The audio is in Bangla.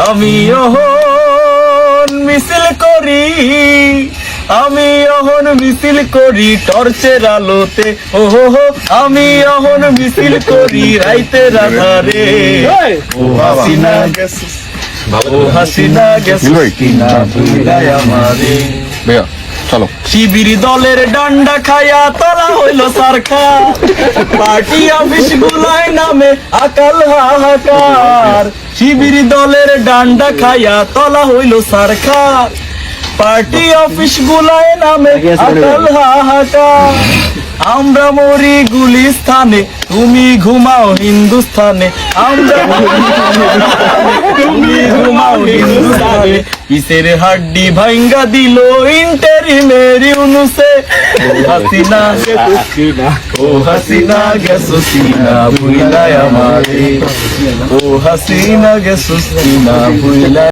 আমি অহন মিছিল করি, আমি অহন মিছিল করি টর্চের আলোতে, ওহো আমি অহন মিছিল করি রাইতের আধারে। ও হাসিনা গেছিস, ও হাসিনা গেছিস কিনা ভুইলাই আমারে। চলো। শিবির দলের ডান্ডা খায়া তোলা হইল সারখা, পার্টি অফিস গুলাই নামে আকাল হাহাকার। শিবির দলের ডান্ডা খায়া তোলা হইল সারখা, পার্টি অফিস গুলাই নামে আকাল হাহাকার। আমরা মরি গুলিস্থানে, তুমি ঘুমাও হিন্দুস্থানে। আমরা তুমি ঘুমাও হিন্দুস্থানে। কিসের হাড্ডি ভাঙ্গা দিল ইন্টারিমের ইউনুসে। ও হাসিনা গেছো সিনা, ও হাসিনা গেছো সিনা ভুইলাই আমারে। ও হাসিনা গেছো সিনা ভুইলাই